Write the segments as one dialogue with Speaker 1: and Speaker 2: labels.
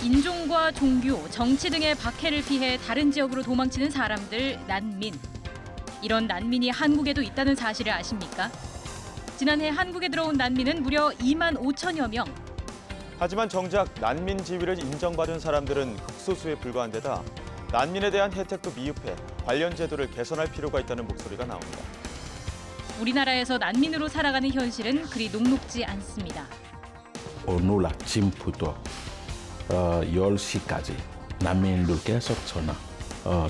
Speaker 1: 인종과 종교, 정치 등의 박해를 피해 다른 지역으로 도망치는 사람들, 난민. 이런 난민이 한국에도 있다는 사실을 아십니까? 지난해 한국에 들어온 난민은 무려 2만 5천여 명.
Speaker 2: 하지만 정작 난민 지위를 인정받은 사람들은 극소수에 불과한 데다 난민에 대한 혜택도 미흡해 관련 제도를 개선할 필요가 있다는 목소리가 나옵니다.
Speaker 1: 우리나라에서 난민으로 살아가는 현실은 그리 녹록지 않습니다.
Speaker 3: 오늘 아침부터 10시까지 난민들 계속 전화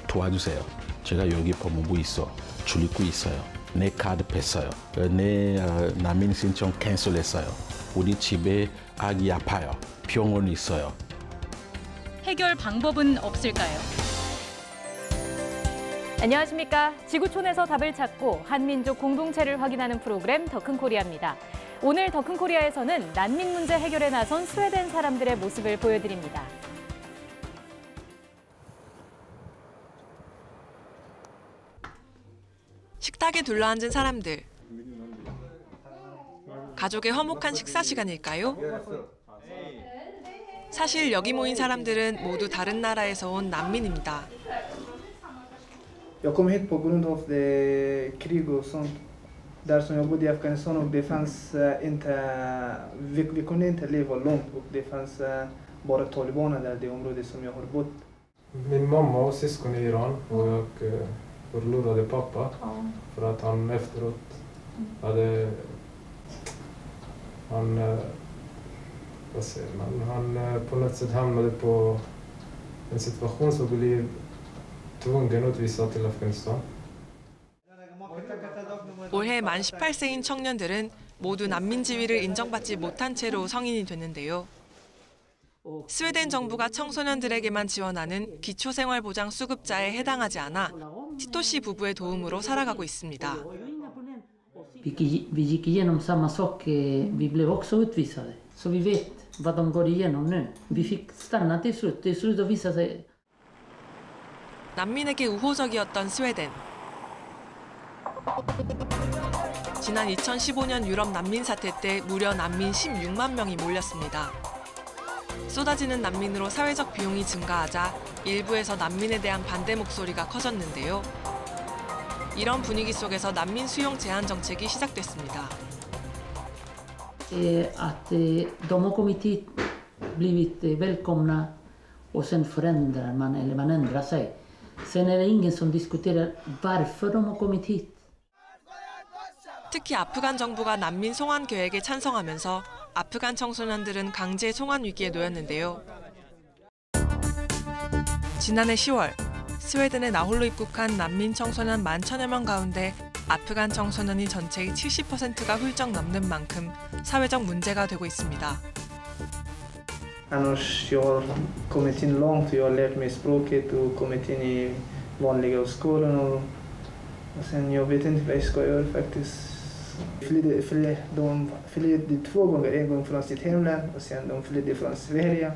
Speaker 3: 도와주세요. 제가 여기 법무부 있어 줄이고 있어요. 내 카드 뺐어요. 내 난민 신청 캔슬했어요. 우리 집에 아기 아파요. 병원 있어요.
Speaker 1: 해결 방법은 없을까요?
Speaker 4: 안녕하십니까. 지구촌에서 답을 찾고 한민족 공동체를 확인하는 프로그램 더 큰 코리아입니다. 오늘 더 큰 코리아에서는 난민 문제 해결에 나선 스웨덴 사람들의 모습을 보여드립니다.
Speaker 5: 식탁에 둘러앉은 사람들. 가족의 화목한 식사 시간일까요? 사실 여기 모인 사람들은 모두 다른 나라에서 온 난민입니다.
Speaker 6: Jag kom hit på grund av krig och sånt. Där som jag bodde i Afghanistan och det fanns inte, vi kunde inte leva långt och det fanns bara talibaner där, det område som jag har bott.
Speaker 7: Min mamma och syskon i Iran och jag förlorade pappa för att han efteråt hade, vad säger man, han på något sätt hamnade på en situation som blev tvungen att utvisa till Afghanistan.
Speaker 5: 올해 만 18세인 청년들은 모두 난민 지위를 인정받지 못한 채로 성인이 됐는데요. 스웨덴 정부가 청소년들에게만 지원하는 기초생활보장 수급자에 해당하지 않아 티토 씨 부부의 도움으로 살아가고 있습니다.
Speaker 8: Vi gick igenom samma sak, vi blev också utvisade. Så vi vet vad de går igenom nu. Vi fick stanna till slut. Till slut visade sig.
Speaker 5: 난민에게 우호적이었던 스웨덴. 지난 2015년 유럽 난민 사태 때 무려 난민 16만 명이 몰렸습니다. 쏟아지는 난민으로 사회적 비용이 증가하자 일부에서 난민에 대한 반대 목소리가 커졌는데요. 이런 분위기 속에서 난민 수용 제한 정책이 시작됐습니다.
Speaker 8: Att de har kommit hit, blivit välkomna och sen förändrar man eller man ändrar sig. Sen är det ingen som diskuterar varför de har kommit hit.
Speaker 5: 특히 아프간 정부가 난민 송환 계획에 찬성하면서 아프간 청소년들은 강제 송환 위기에 놓였는데요. 지난해 10월 스웨덴에 나홀로 입국한 난민 청소년 11,000여 명 가운데 아프간 청소년이 전체의 70%가 훌쩍 넘는 만큼 사회적 문제가 되고 있습니다.
Speaker 6: Annars jag har kommit in långt, jag har lärt mig språket och kommit in i vanliga skolan och sen jag vet inte vad jag ska göra faktiskt. De flydde 2 gånger, en gång från sitt hemland och sen de flydde från Sverige.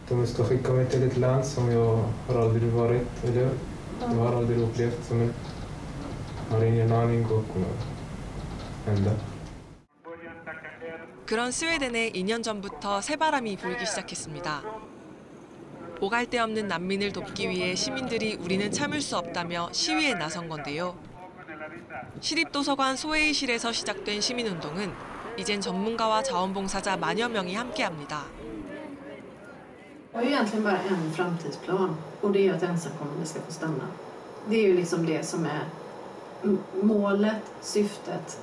Speaker 7: De ska skicka mig till ett land som jag har aldrig varit, eller jag har aldrig upplevt, som jag har ingen aning vad kommer hända.
Speaker 5: 그런 스웨덴에 2년 전부터 새바람이 불기 시작했습니다. 오갈 데 없는 난민을 돕기 위해 시민들이 우리는 참을 수 없다며 시위에 나선 건데요. 시립도서관 소회의실에서 시작된 시민운동은 이젠 전문가와 자원봉사자 만여 명이 함께합니다.
Speaker 9: Det är egentligen bara en framtidsplan och det är att ensamkommande ska få stanna. Det är ju liksom det som är målet, syftet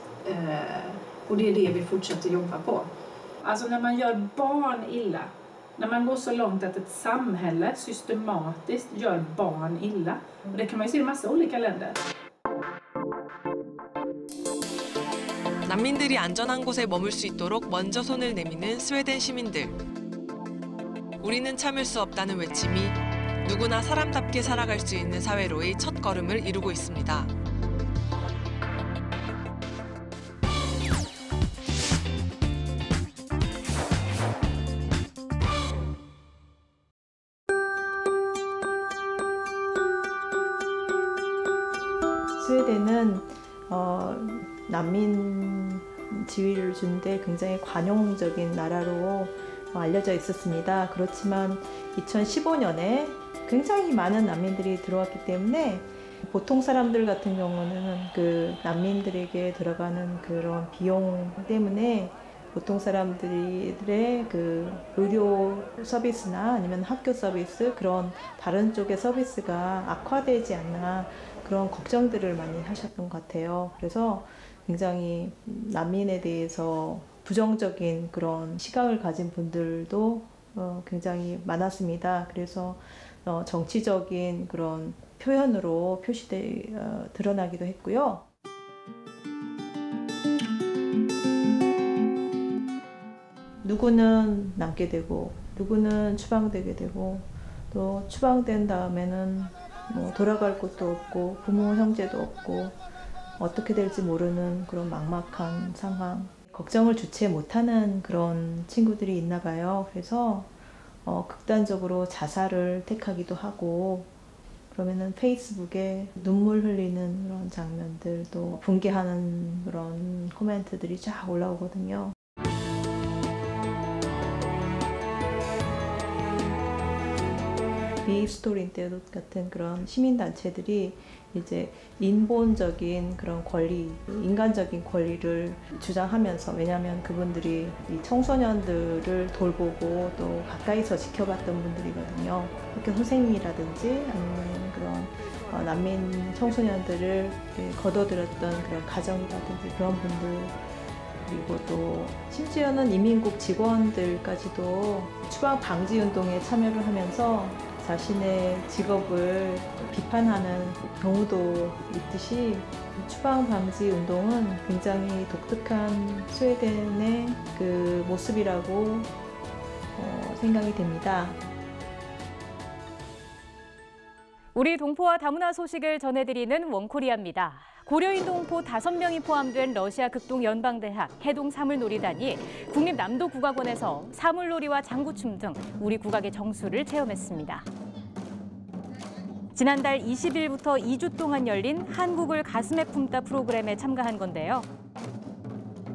Speaker 9: och det är det vi fortsätter jobba på.
Speaker 10: Alltså när man gör barn illa, när man går så långt att ett samhälle systematiskt gör barn illa. Och det kan man ju se i massa olika länder.
Speaker 5: 난민들이 안전한 곳에 머물 수 있도록 먼저 손을 내미는 스웨덴 시민들. 우리는 참을 수 없다는 외침이 누구나 사람답게 살아갈 수 있는 사회로의 첫걸음을 이루고 있습니다.
Speaker 11: 스웨덴은 난민 지위를 주는데 굉장히 관용적인 나라로 알려져 있었습니다. 그렇지만 2015년에 굉장히 많은 난민들이 들어왔기 때문에 보통 사람들 같은 경우는 그 난민들에게 들어가는 그런 비용 때문에 보통 사람들의 그 의료 서비스나 아니면 학교 서비스 그런 다른 쪽의 서비스가 악화되지 않나 그런 걱정들을 많이 하셨던 것 같아요. 그래서 굉장히 난민에 대해서 부정적인 그런 시각을 가진 분들도 굉장히 많았습니다. 그래서 정치적인 그런 표현으로 드러나기도 했고요. 누구는 남게 되고 누구는 추방되게 되고 또 추방된 다음에는 뭐 돌아갈 곳도 없고 부모 형제도 없고 어떻게 될지 모르는 그런 막막한 상황, 걱정을 주체 못하는 그런 친구들이 있나 봐요. 그래서 극단적으로 자살을 택하기도 하고 그러면은 페이스북에 눈물 흘리는 그런 장면들도 붕괴하는 그런 코멘트들이 쫙 올라오거든요. 비스토리 같은 그런 시민단체들이 이제 인본적인 그런 권리, 인간적인 권리를 주장하면서 왜냐하면 그분들이 이 청소년들을 돌보고 또 가까이서 지켜봤던 분들이거든요. 학교 선생님이라든지 아니면 그런 난민 청소년들을 거둬들였던 그런 가정이라든지 그런 분들 그리고 또 심지어는 이민국 직원들까지도 추방 방지 운동에 참여를 하면서 자신의 직업을 비판하는 경우도 있듯이 추방 방지 운동은 굉장히 독특한 스웨덴의 그 모습이라고 생각이 됩니다.
Speaker 4: 우리 동포와 다문화 소식을 전해드리는 원코리아입니다. 고려인 동포 5명이 포함된 러시아 극동 연방대학 해동 사물놀이단이 국립남도국악원에서 사물놀이와 장구춤 등 우리 국악의 정수를 체험했습니다. 지난달 20일부터 2주 동안 열린 한국을 가슴에 품다 프로그램에 참가한 건데요.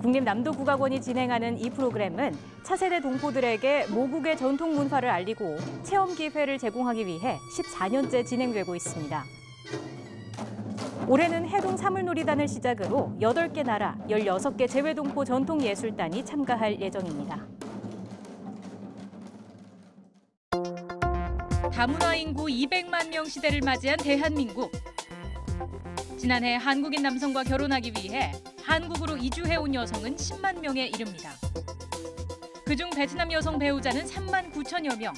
Speaker 4: 국립남도국악원이 진행하는 이 프로그램은 차세대 동포들에게 모국의 전통 문화를 알리고 체험 기회를 제공하기 위해 14년째 진행되고 있습니다. 올해는 해동 사물놀이단을 시작으로 8개 나라 16개 재외동포 전통예술단이 참가할 예정입니다.
Speaker 1: 다문화 인구 200만 명 시대를 맞이한 대한민국. 지난해 한국인 남성과 결혼하기 위해 한국으로 이주해온 여성은 10만 명에 이릅니다. 그중 베트남 여성 배우자는 3만 9천여 명,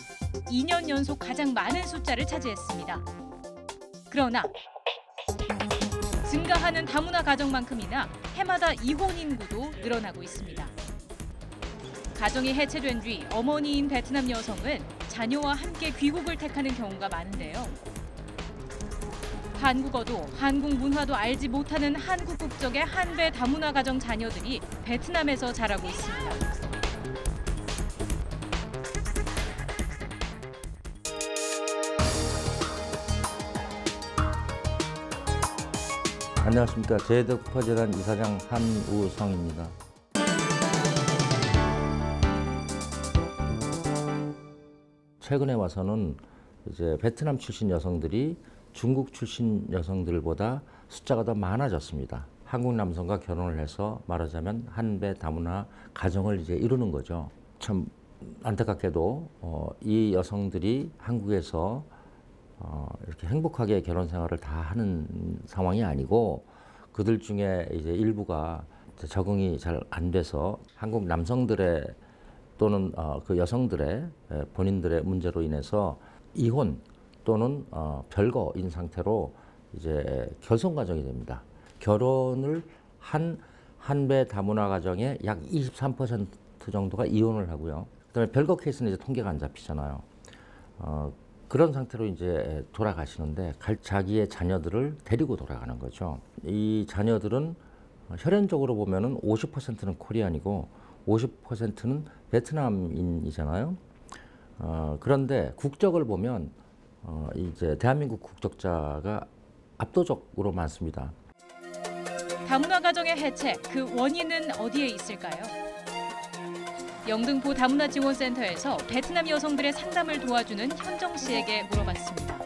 Speaker 1: 2년 연속 가장 많은 숫자를 차지했습니다. 그러나 증가하는 다문화 가정만큼이나 해마다 이혼 인구도 늘어나고 있습니다. 가정이 해체된 뒤 어머니인 베트남 여성은 자녀와 함께 귀국을 택하는 경우가 많은데요. 한국어도 한국 문화도 알지 못하는 한국 국적의 한배 다문화 가정 자녀들이 베트남에서 자라고 있습니다.
Speaker 12: 안녕하십니까. 제덕퍼재단 이사장 한우성입니다. 최근에 와서는 이제 베트남 출신 여성들이 중국 출신 여성들보다 숫자가 더 많아졌습니다. 한국 남성과 결혼을 해서 말하자면 한배 다문화 가정을 이제 이루는 거죠. 참 안타깝게도 이 여성들이 한국에서 이렇게 행복하게 결혼 생활을 다 하는 상황이 아니고 그들 중에 이제 일부가 적응이 잘 안 돼서 한국 남성들의 또는 그 여성들의 본인들의 문제로 인해서 이혼 또는 별거인 상태로 이제 결손 가정이 됩니다. 결혼을 한배 다문화 가정의 약 23% 정도가 이혼을 하고요. 그다음에 별거 케이스는 이제 통계가 안 잡히잖아요. 그런 상태로 이제 돌아가시는데 자기의 자녀들을 데리고 돌아가는 거죠. 이 자녀들은 혈연적으로 보면은 50%는 코리안이고 50%는 베트남인이잖아요. 그런데 국적을 보면 이제 대한민국 국적자가 압도적으로 많습니다.
Speaker 1: 다문화 가정의 해체, 그 원인은 어디에 있을까요? 영등포 다문화 지원센터에서 베트남 여성들의 상담을 도와주는 현정 씨에게 물어봤습니다.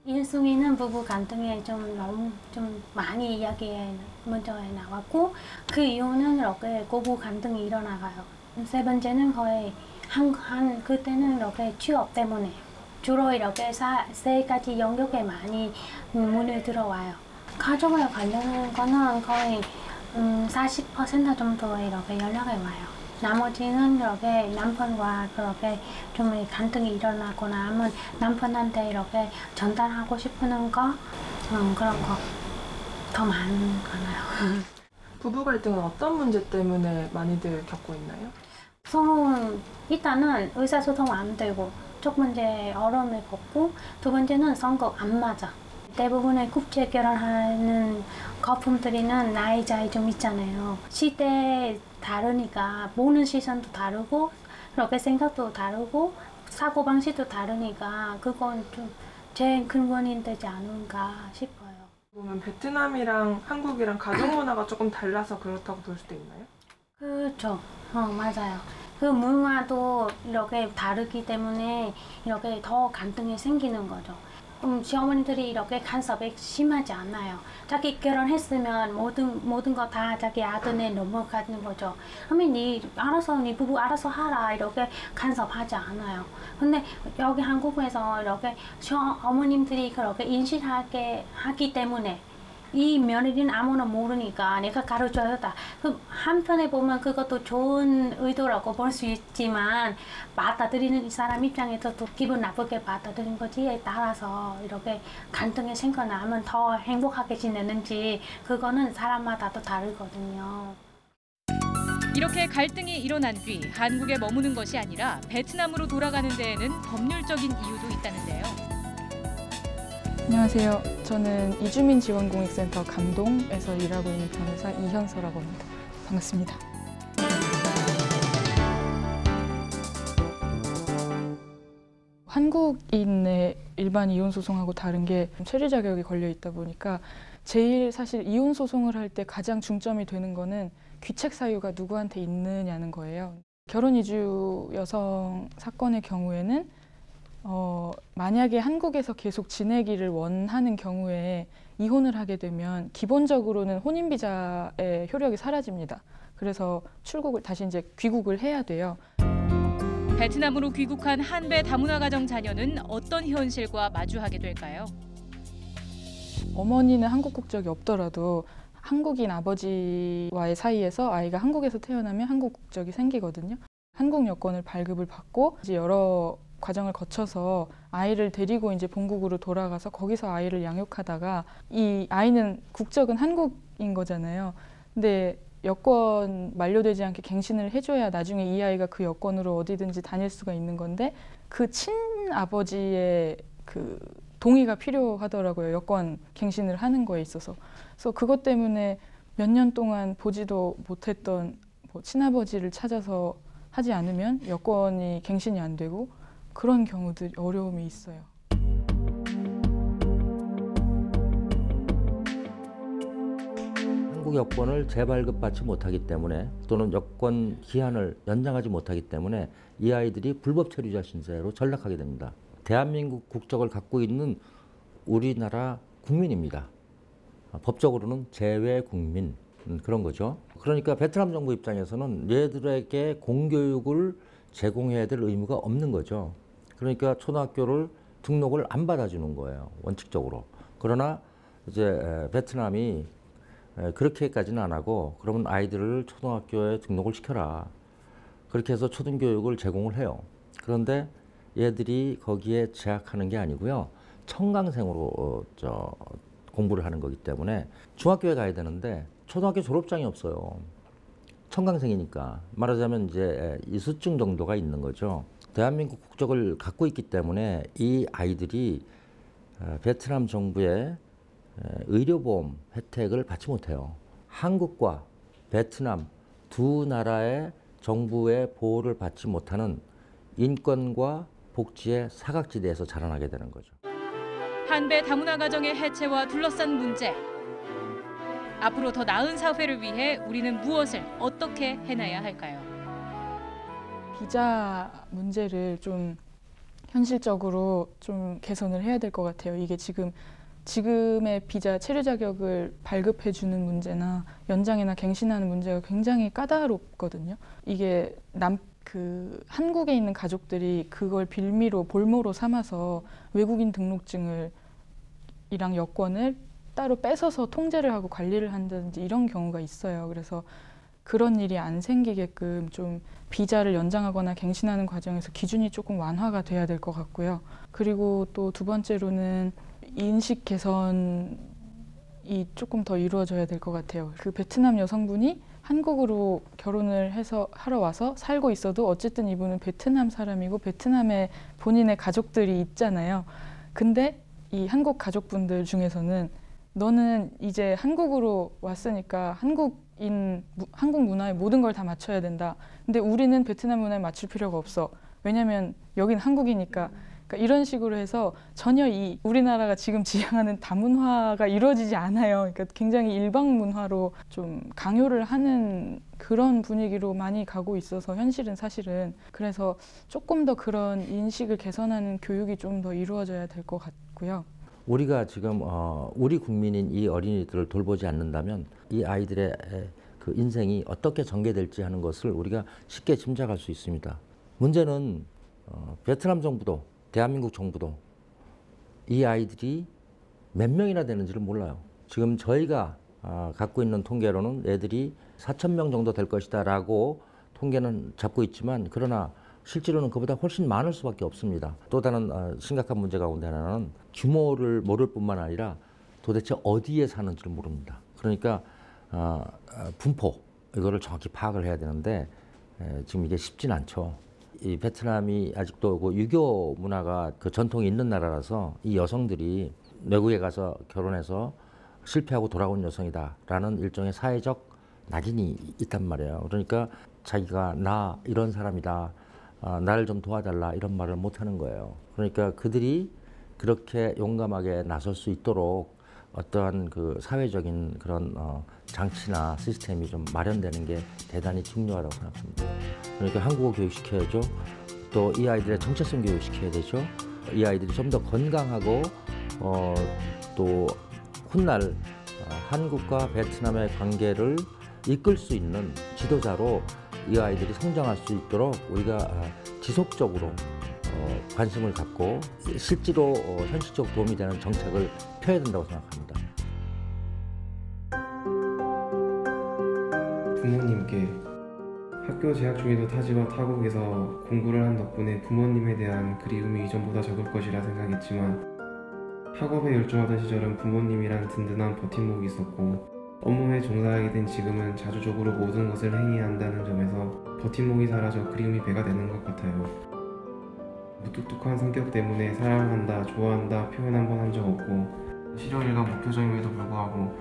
Speaker 13: 일순위는 부부 갈등에 좀 많이 이야기에 먼저 나왔고, 그 이유는 이렇게 고부 갈등이 일어나가요. 세 번째는 거의 그때는 이렇게 취업 때문에 주로 이렇게 세 가지 영역에 많이 문을 들어와요. 가족에 관련한 거는 거의 40% 정도 이렇게 연락이 와요. 나머지는 이렇게 남편과 그렇게 좀 갈등이 일어나거나 하면 남편한테 이렇게 전달하고 싶은 거 그런 거 더 많아요.
Speaker 14: 부부 갈등은 어떤 문제 때문에 많이들 겪고 있나요?
Speaker 13: 서로 일단은 의사소통 안 되고, 첫 번째 어려움을 겪고, 두 번째는 성격 안 맞아. 대부분의 국제 결혼하는 커플들이는 나이 차이 좀 있잖아요. 시대 다르니까 보는 시선도 다르고, 그렇게 생각도 다르고, 사고 방식도 다르니까 그건 좀 제일 큰 원인 되지 않을까 싶어요.
Speaker 14: 보면 베트남이랑 한국이랑 가족 문화가 조금 달라서 그렇다고 볼 수도 있나요?
Speaker 13: 그렇죠. 맞아요. 그 문화도 이렇게 다르기 때문에 이렇게 더 갈등이 생기는 거죠. 시어머니들이 이렇게 간섭이 심하지 않아요. 자기 결혼했으면 모든 거 다 자기 아들에 넘어가는 거죠. 그러면 네 부부 알아서 하라, 이렇게 간섭하지 않아야. 근데 여기 한국에서 이렇게 어머님들이 그렇게 인식하게 하기 때문에 이 며느리는 아무나 모르니까 내가 가르쳐야 한다. 그 한편에 보면 그것도 좋은 의도라고 볼 수 있지만, 받아들이는 이 사람 입장에서도 기분 나쁘게 받아들인 거지에 따라서 이렇게 갈등이 생겨나면 더 행복하게 지내는지, 그거는 사람마다 또 다르거든요.
Speaker 1: 이렇게 갈등이 일어난 뒤 한국에 머무는 것이 아니라 베트남으로 돌아가는 데에는 법률적인 이유도 있다는데요.
Speaker 15: 안녕하세요. 저는 이주민지원공익센터 감동에서 일하고 있는 변호사 이현서라고 합니다. 반갑습니다. 한국인의 일반 이혼 소송하고 다른 게 체류 자격이 걸려 있다 보니까 제일 사실 이혼 소송을 할 때 가장 중점이 되는 거는 귀책 사유가 누구한테 있느냐는 거예요. 결혼 이주 여성 사건의 경우에는 만약에 한국에서 계속 지내기를 원하는 경우에 이혼을 하게 되면 기본적으로는 혼인비자의 효력이 사라집니다. 그래서 다시 이제 귀국을 해야 돼요.
Speaker 1: 베트남으로 귀국한 한배 다문화 가정 자녀는 어떤 현실과 마주하게 될까요?
Speaker 15: 어머니는 한국 국적이 없더라도 한국인 아버지와의 사이에서 아이가 한국에서 태어나면 한국 국적이 생기거든요. 한국 여권을 발급을 받고 이제 여러 과정을 거쳐서 아이를 데리고 이제 본국으로 돌아가서 거기서 아이를 양육하다가, 이 아이는 국적은 한국인 거잖아요. 근데 여권 만료되지 않게 갱신을 해줘야 나중에 이 아이가 그 여권으로 어디든지 다닐 수가 있는 건데, 그 친아버지의 그 동의가 필요하더라고요. 여권 갱신을 하는 거에 있어서. 그래서 그것 때문에 몇 년 동안 보지도 못했던 친아버지를 찾아서 하지 않으면 여권이 갱신이 안 되고, 그런 경우들 어려움이 있어요.
Speaker 12: 한국 여권을 재발급받지 못하기 때문에, 또는 여권 기한을 연장하지 못하기 때문에 이 아이들이 불법 체류자 신세로 전락하게 됩니다. 대한민국 국적을 갖고 있는 우리나라 국민입니다. 법적으로는 재외 국민, 그런 거죠. 그러니까 베트남 정부 입장에서는 얘들에게 공교육을 제공해야 될 의무가 없는 거죠. 그러니까 초등학교를 등록을 안 받아주는 거예요, 원칙적으로. 그러나 이제 베트남이 그렇게까지는 안 하고, 그러면 아이들을 초등학교에 등록을 시켜라. 그렇게 해서 초등교육을 제공을 해요. 그런데 얘들이 거기에 재학하는 게 아니고요, 청강생으로 공부를 하는 거기 때문에 중학교에 가야 되는데 초등학교 졸업장이 없어요. 청강생이니까. 말하자면 이제 이수증 정도가 있는 거죠. 대한민국 국적을 갖고 있기 때문에 이 아이들이 베트남 정부의 의료보험 혜택을 받지 못해요. 한국과 베트남 두 나라의 정부의 보호를 받지 못하는 인권과 복지의 사각지대에서 자라나게 되는 거죠.
Speaker 1: 한배 다문화 가정의 해체와 둘러싼 문제. 앞으로 더 나은 사회를 위해 우리는 무엇을 어떻게 해나야 할까요?
Speaker 15: 비자 문제를 좀 현실적으로 좀 개선을 해야 될 것 같아요. 이게 지금의 비자 체류 자격을 발급해주는 문제나 연장이나 갱신하는 문제가 굉장히 까다롭거든요. 이게 한국에 있는 가족들이 그걸 빌미로 볼모로 삼아서 외국인 등록증을 이랑 여권을 따로 뺏어서 통제를 하고 관리를 한다든지 이런 경우가 있어요. 그래서 그런 일이 안 생기게끔 좀 비자를 연장하거나 갱신하는 과정에서 기준이 조금 완화가 돼야 될 것 같고요. 그리고 또 두 번째로는 인식 개선이 조금 더 이루어져야 될 것 같아요. 그 베트남 여성분이 한국으로 결혼을 해서 하러 와서 살고 있어도 어쨌든 이분은 베트남 사람이고 베트남에 본인의 가족들이 있잖아요. 근데 이 한국 가족분들 중에서는 너는 이제 한국으로 왔으니까 한국 문화에 모든 걸 다 맞춰야 된다. 근데 우리는 베트남 문화에 맞출 필요가 없어. 왜냐면 여긴 한국이니까. 그러니까 이런 식으로 해서 전혀 이 우리나라가 지금 지향하는 다문화가 이루어지지 않아요. 그러니까 굉장히 일방 문화로 좀 강요를 하는 그런 분위기로 많이 가고 있어서 현실은 사실은 그래서 조금 더 그런 인식을 개선하는 교육이 좀 더 이루어져야 될 것 같고요.
Speaker 12: 우리가 지금 우리 국민인 이 어린이들을 돌보지 않는다면 이 아이들의 그 인생이 어떻게 전개될지 하는 것을 우리가 쉽게 짐작할 수 있습니다. 문제는 베트남 정부도 대한민국 정부도 이 아이들이 몇 명이나 되는지를 몰라요. 지금 저희가 갖고 있는 통계로는 애들이 4,000명 정도 될 것이다 라고 통계는 잡고 있지만 그러나 실제로는 그보다 훨씬 많을 수밖에 없습니다. 또 다른 심각한 문제 가운데 하나는 규모를 모를 뿐만 아니라 도대체 어디에 사는지를 모릅니다. 그러니까 분포 이거를 정확히 파악을 해야 되는데 지금 이게 쉽진 않죠. 이 베트남이 아직도 그 유교 문화가 그 전통이 있는 나라라서 이 여성들이 외국에 가서 결혼해서 실패하고 돌아온 여성이다라는 일종의 사회적 낙인이 있단 말이에요. 그러니까 자기가 나 이런 사람이다. 나를 좀 도와달라 이런 말을 못하는 거예요. 그러니까 그들이 그렇게 용감하게 나설 수 있도록 어떠한 그 사회적인 그런 장치나 시스템이 좀 마련되는 게 대단히 중요하다고 생각합니다. 그러니까 한국어 교육시켜야죠. 또 이 아이들의 정체성 교육시켜야 되죠. 이 아이들이 좀 더 건강하고 또 훗날 한국과 베트남의 관계를 이끌 수 있는 지도자로 이 아이들이 성장할 수 있도록 우리가 지속적으로 관심을 갖고 실제로 현실적 도움이 되는 정책을 펴야 된다고 생각합니다.
Speaker 16: 부모님께 학교 재학 중에도 타지와 타국에서 공부를 한 덕분에 부모님에 대한 그리움이 이전보다 적을 것이라 생각했지만 학업에 열중하던 시절은 부모님이란 든든한 버팀목이 있었고 업무에 종사하게 된 지금은 자주적으로 모든 것을 행해야 한다는 점에서 버팀목이 사라져 그리움이 배가 되는 것 같아요. 무뚝뚝한 성격 때문에 사랑한다, 좋아한다 표현 한 번 한 적 없고 시력일과 무표정임에도 불구하고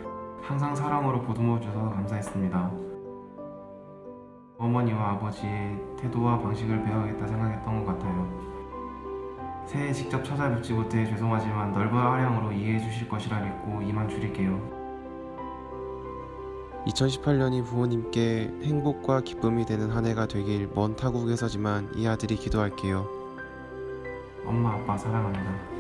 Speaker 16: 항상 사랑으로 보듬어 주셔서 감사했습니다. 어머니와 아버지의 태도와 방식을 배워야겠다 생각했던 것 같아요. 새해 직접 찾아뵙지 못해 죄송하지만 넓은 아량으로 이해해 주실 것이라 믿고 이만 줄일게요.
Speaker 17: 2018년이 부모님께 행복과 기쁨이 되는 한 해가 되길 먼 타국에서지만 이 아들이 기도할게요.
Speaker 16: 엄마 아빠 사랑합니다.